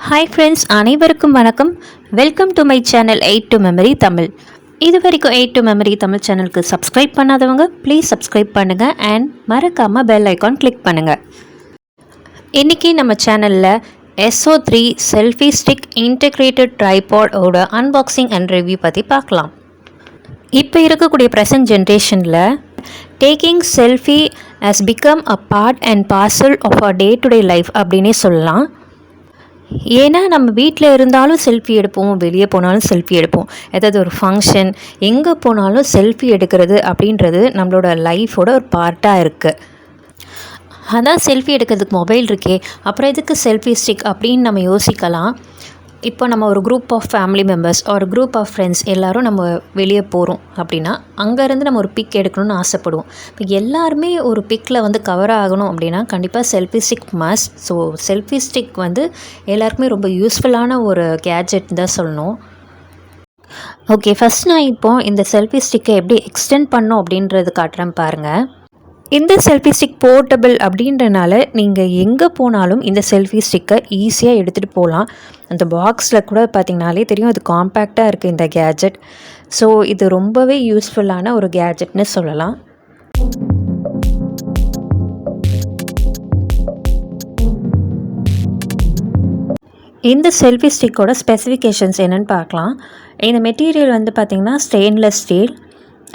Hi friends, அனைவருக்கும் வணக்கம். Welcome to my channel 8 to Memory தமிழ். இது வரைக்கும் 8 to Memory தமிழ் சேனலுக்கு சப்ஸ்கிரைப் பண்ணாதவங்க ப்ளீஸ் சப்ஸ்கிரைப் பண்ணுங்கள் அண்ட் மறக்காமல் பெல் ஐக்கான் கிளிக் பண்ணுங்கள். இன்றைக்கி நம்ம சேனலில் SO3 செல்ஃபி ஸ்டிக் இன்டெகிரேட்டட் ட்ரைபாடோட அன்பாக்சிங் அண்ட் ரிவ்யூ பற்றி பார்க்கலாம். இப்போ இருக்கக்கூடிய ப்ரெசன்ட் ஜென்ரேஷனில் taking selfie has become a part and parcel of our day-to-day life அப்படின்னே சொல்லலாம். ஏன்னா நம்ம வீட்டில் இருந்தாலும் செல்ஃபி எடுப்போம், வெளியே போனாலும் செல்ஃபி எடுப்போம். ஏதாவது ஒரு ஃபங்க்ஷன் எங்கே போனாலும் செல்ஃபி எடுக்கிறது அப்படின்றது நம்மளோட லைஃபோட ஒரு பார்ட்டாக இருக்குது. அதான் செல்ஃபி எடுக்கிறதுக்கு மொபைல் இருக்கே, அப்புறம் எதுக்கு செல்ஃபி ஸ்டிக் அப்படின்னு நம்ம யோசிக்கலாம். இப்போ நம்ம ஒரு குரூப் ஆஃப் ஃபேமிலி மெம்பர்ஸ் ஒரு குரூப் ஆஃப் ஃப்ரெண்ட்ஸ் எல்லோரும் நம்ம வெளியே போகிறோம் அப்படின்னா அங்கேருந்து நம்ம ஒரு பிக் எடுக்கணும்னு ஆசைப்படுவோம். இப்போ எல்லாருமே ஒரு பிக்கில் வந்து கவர் ஆகணும் அப்படின்னா கண்டிப்பாக selfie stick must. So selfie stick வந்து எல்லாருக்குமே ரொம்ப யூஸ்ஃபுல்லான ஒரு கேட்ஜெட் தான் சொல்லணும். ஓகே, ஃபஸ்ட் நான் இப்போது இந்த செல்ஃபி ஸ்டிக்கை எப்படி எக்ஸ்டெண்ட் பண்ணோம் அப்படின்றது காட்டுறேன் பாருங்கள். இந்த செல்ஃபி ஸ்டிக் போர்ட்டபிள் அப்படின்றனால நீங்கள் எங்கே போனாலும் இந்த செல்ஃபி ஸ்டிக்கை ஈஸியாக எடுத்துகிட்டு போகலாம். அந்த பாக்ஸில் கூட பார்த்திங்கனாலே தெரியும் அது காம்பேக்டாக இருக்குது இந்த கேட்ஜெட். ஸோ இது ரொம்பவே யூஸ்ஃபுல்லான ஒரு கேட்ஜெட்னு சொல்லலாம். இந்த செல்ஃபி ஸ்டிக்கோட ஸ்பெசிஃபிகேஷன்ஸ் என்னென்னு பார்க்கலாம். இந்த மெட்டீரியல் வந்து பார்த்திங்கன்னா ஸ்டெயின்லெஸ் ஸ்டீல்.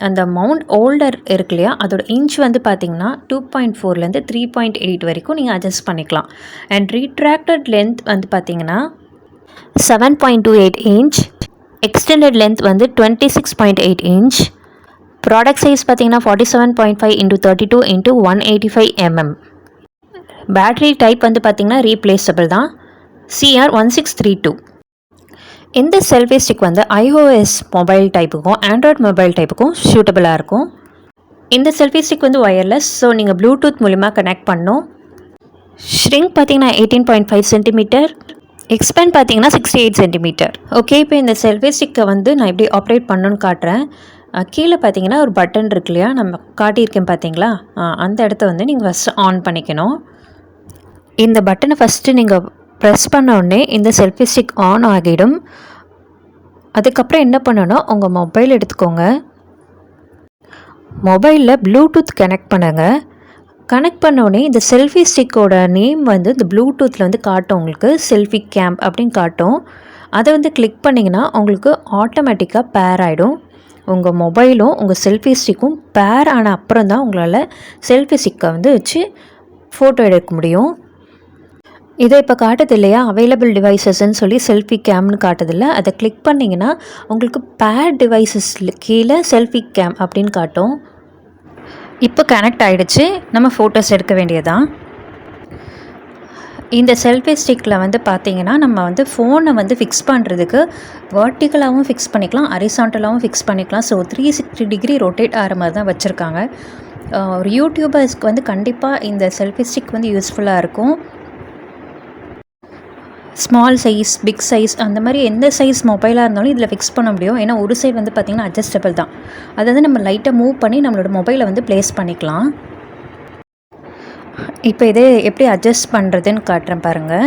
அந்த மவுண்ட் ஹோல்டர் இருக்கு இல்லையா, அதோட இன்ச் வந்து பார்த்திங்கன்னா 2.4லேருந்து 3.8 வரைக்கும் நீங்கள் அட்ஜஸ்ட் பண்ணிக்கலாம். அண்ட் ரீட்ராக்டட் லென்த் வந்து பார்த்திங்கன்னா 7.28 இன்ச். எக்ஸ்டெண்டட் லென்த் வந்து 26.8 இன்ச். ப்ராடக்ட் சைஸ் பார்த்திங்கன்னா 47.5 × 32 × 185 mm. பேட்ரி டைப் வந்து பார்த்திங்கன்னா ரீப்ளேஸபிள் தான், CR1632. இந்த செல்ஃபி ஸ்டிக் வந்து iOS மொபைல் டைப்புக்கும் ஆண்ட்ராய்ட் மொபைல் டைப்புக்கும் சூட்டபுளாக இருக்கும். இந்த செல்ஃபி ஸ்டிக் வந்து ஒயர்லெஸ், ஸோ நீங்கள் ப்ளூடூத் மூலிமா கனெக்ட் பண்ணணும். ஷ்ரிங்க் பார்த்தீங்கன்னா 18.5 சென்டிமீட்டர், எக்ஸ்பேண்ட் பார்த்தீங்கன்னா 68 சென்டிமீட்டர். ஓகே, இப்போ இந்த செல்ஃபி ஸ்டிக்கை வந்து நான் எப்படி ஆப்ரேட் பண்ணணுன்னு காட்டுறேன். கீழே பார்த்தீங்கன்னா ஒரு பட்டன் இருக்கு இல்லையா, நம்ம காட்டியிருக்கேன் பார்த்தீங்களா, அந்த இடத்த வந்து நீங்கள் ஃபஸ்ட்டு ஆன் பண்ணிக்கணும். இந்த பட்டனை ஃபஸ்ட்டு நீங்கள் ப்ரெஸ் பண்ண உடனே இந்த செல்ஃபி ஸ்டிக் ஆன் ஆகிடும். அதுக்கப்புறம் என்ன பண்ணணும், உங்கள் மொபைல் எடுத்துக்கோங்க. மொபைலில் ப்ளூடூத் கனெக்ட் பண்ணுங்கள். கனெக்ட் பண்ண உடனே இந்த செல்ஃபி ஸ்டிக்கோட நேம் வந்து இந்த ப்ளூடூத்தில் வந்து காட்டும், உங்களுக்கு செல்ஃபி கேம்ப் அப்படின்னு காட்டும். அதை வந்து கிளிக் பண்ணிங்கன்னா உங்களுக்கு ஆட்டோமேட்டிக்காக பேர் ஆகிடும். உங்கள் மொபைலும் உங்கள் செல்ஃபி ஸ்டிக்கும் பேர் ஆன அப்புறம் தான் உங்களால் செல்ஃபி ஸ்டிக்கை வந்து வச்சு ஃபோட்டோ எடுக்க முடியும். இதை இப்போ காட்டுது இல்லையா, அவைலபிள் டிவைசஸ்ன்னு சொல்லி செல்ஃபி கேம்னு காட்டுதில்ல, அதை கிளிக் பண்ணிங்கன்னா உங்களுக்கு பேர் டிவைசஸ் கீழே செல்ஃபி கேம் அப்படின்னு காட்டும். இப்போ கனெக்ட் ஆகிடுச்சு, நம்ம ஃபோட்டோஸ் எடுக்க வேண்டியதான். இந்த செல்ஃபி ஸ்டிக்கில் வந்து பார்த்திங்கன்னா நம்ம வந்து ஃபோனை வந்து ஃபிக்ஸ் பண்ணுறதுக்கு வெர்டிக்கலாகவும் ஃபிக்ஸ் பண்ணிக்கலாம், ஹரிசாண்டலாகவும் ஃபிக்ஸ் பண்ணிக்கலாம். ஸோ 360 டிகிரி ரொட்டேட் ஆகிற மாதிரி தான் வச்சுருக்காங்க. ஒரு யூடியூபர்ஸ்க்கு வந்து கண்டிப்பாக இந்த செல்ஃபி ஸ்டிக் வந்து யூஸ்ஃபுல்லாக இருக்கும். ஸ்மால் சைஸ், பிக் சைஸ், அந்த மாதிரி எந்த சைஸ் மொபைலாக இருந்தாலும் இதில் ஃபிக்ஸ் பண்ண முடியும். ஏன்னா ஒரு சைடு வந்து பார்த்திங்கன்னா அட்ஜஸ்டபிள் தான். அதை வந்து நம்ம லைட்டாக மூவ் பண்ணி நம்மளோட மொபைலை வந்து ப்ளேஸ் பண்ணிக்கலாம். இப்போ இதை எப்படி அட்ஜஸ்ட் பண்ணுறதுன்னு காட்டுறேன் பாருங்கள்.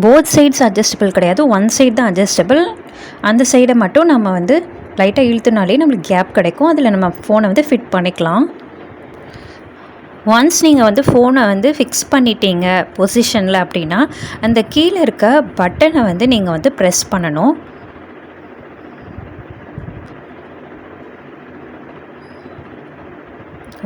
போத் சைட்ஸ் அட்ஜஸ்டபிள் கிடையாது, ஒன் சைடு தான் அட்ஜஸ்டபிள். அந்த சைடை மட்டும் நம்ம வந்து லைட்டாக இழுத்துனாலே நம்மளுக்கு கேப் கிடைக்கும், அதில் நம்ம ஃபோனை வந்து ஃபிட் பண்ணிக்கலாம். ஒன்ஸ் நீங்கள் வந்து ஃபோனை வந்து ஃபிக்ஸ் பண்ணிட்டீங்க பொசிஷனில் அப்படின்னா அந்த கீழே இருக்க பட்டனை வந்து நீங்கள் வந்து ப்ரெஸ் பண்ணணும்.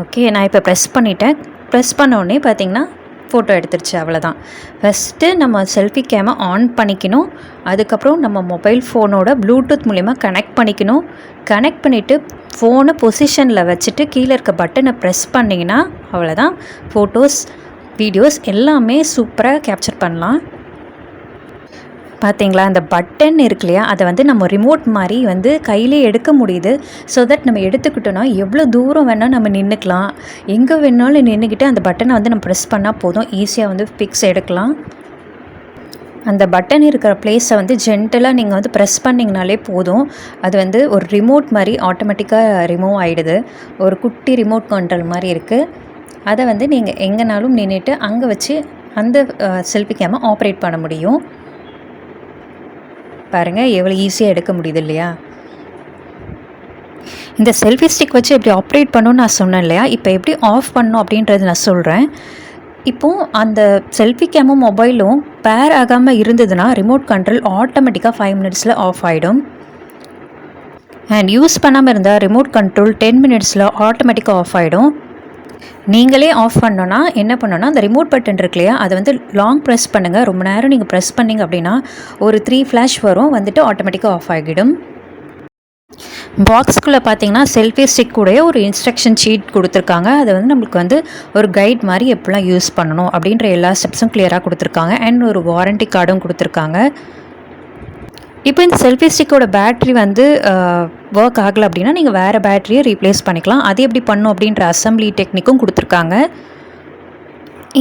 ஓகே, நான் இப்போ ப்ரெஸ் பண்ணிட்டேன். ப்ரெஸ் பண்ண உடனே பார்த்திங்கன்னா ஃபோட்டோ எடுத்துருச்சு, அவ்வளோதான். ஃபஸ்ட்டு நம்ம செல்ஃபி கேமை ஆன் பண்ணிக்கணும். அதுக்கப்புறம் நம்ம மொபைல் ஃபோனோட ப்ளூடூத் மூலிமா கனெக்ட் பண்ணிக்கணும். கனெக்ட் பண்ணிவிட்டு ஃபோனை பொசிஷனில் வச்சுட்டு கீழே இருக்க பட்டனை ப்ரெஸ் பண்ணிங்கன்னா அவ்வளோதான், ஃபோட்டோஸ் வீடியோஸ் எல்லாமே சூப்பராக கேப்சர் பண்ணலாம். பார்த்தீங்களா, அந்த பட்டன் இருக்கு இல்லையா, அதை வந்து நம்ம ரிமோட் மாதிரி வந்து கையிலே எடுக்க முடியுது. ஸோ தட் நம்ம எடுத்துக்கிட்டோன்னா எவ்வளோ தூரம் வேணால் நம்ம நின்றுக்கலாம், எங்கே வேணாலும் நின்றுக்கிட்டு அந்த பட்டனை வந்து நம்ம ப்ரெஸ் பண்ணால் போதும், ஈஸியாக வந்து பிக்ஸ் எடுக்கலாம். அந்த பட்டன் இருக்கிற பிளேஸை வந்து ஜென்டலாக நீங்கள் வந்து ப்ரெஸ் பண்ணிங்கனாலே போதும், அது வந்து ஒரு ரிமோட் மாதிரி ஆட்டோமேட்டிக்காக ரிமூவ் ஆகிடுது. ஒரு குட்டி ரிமோட் கண்ட்ரோல் மாதிரி இருக்குது. அதை வந்து நீங்கள் எங்கேனாலும் நின்றுட்டு அங்கே வச்சு அந்த செல்ஃபி கேமை ஆப்ரேட் பண்ண முடியும். பாருங்கள் எவ்வளோ ஈஸியாக எடுக்க முடியுது இல்லையா? இந்த செல்ஃபி ஸ்டிக் வச்சு எப்படி ஆப்ரேட் பண்ணணும்னு நான் சொன்னேன் இல்லையா? இப்போ எப்படி ஆஃப் பண்ணணும் அப்படின்றது நான் சொல்கிறேன். இப்போது அந்த செல்ஃபி கேமும் மொபைலும் பேர் ஆகாமல் இருந்ததுன்னா ரிமோட் கண்ட்ரோல் ஆட்டோமேட்டிக்காக 5 மினிட்ஸில் ஆஃப் ஆகிடும். அண்ட் யூஸ் பண்ணாமல் இருந்தால் ரிமோட் கண்ட்ரோல் 10 மினிட்ஸில் ஆட்டோமேட்டிக்காக ஆஃப் ஆகிடும். நீங்களே ஆஃப் பண்ணோன்னா என்ன பண்ணணும்னா, அந்த ரிமோட் பட்டன் இருக்கு இல்லையா, அதை வந்து லாங் ப்ரெஸ் பண்ணுங்கள். ரொம்ப நேரம் நீங்கள் ப்ரெஸ் பண்ணிங்க அப்படின்னா ஒரு 3 ஃப்ளாஷ் வரும், வந்துட்டு ஆட்டோமேட்டிக்காக ஆஃப் ஆகிடும். பாக்ஸ்குள்ளே பார்த்தீங்கன்னா செல்ஃபி ஸ்டிக் கூட ஒரு இன்ஸ்ட்ரக்ஷன் ஷீட் கொடுத்துருக்காங்க. அதை வந்து நம்மளுக்கு வந்து ஒரு கைட் மாதிரி எப்படிலாம் யூஸ் பண்ணணும் அப்படின்ற எல்லா ஸ்டெப்ஸும் கிளியராக கொடுத்துருக்காங்க. அண்ட் ஒரு வாரண்டி கார்டும் கொடுத்துருக்காங்க. இப்போ இந்த செல்ஃபி ஸ்டிக்கோட பேட்ரி வந்து ஒர்க் ஆகலை அப்படின்னா நீங்கள் வேறு பேட்டரியை ரீப்ளேஸ் பண்ணிக்கலாம். அது எப்படி பண்ணும் அப்படின்ற அசம்பிளி டெக்னிக்கும் கொடுத்துருக்காங்க.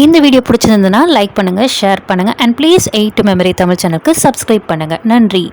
இந்த வீடியோ பிடிச்சிருந்ததுன்னா லைக் பண்ணுங்கள், ஷேர் பண்ணுங்கள் அண்ட் ப்ளீஸ் 8 மெமரி தமிழ் சேனலுக்கு சப்ஸ்கிரைப் பண்ணுங்கள். நன்றி.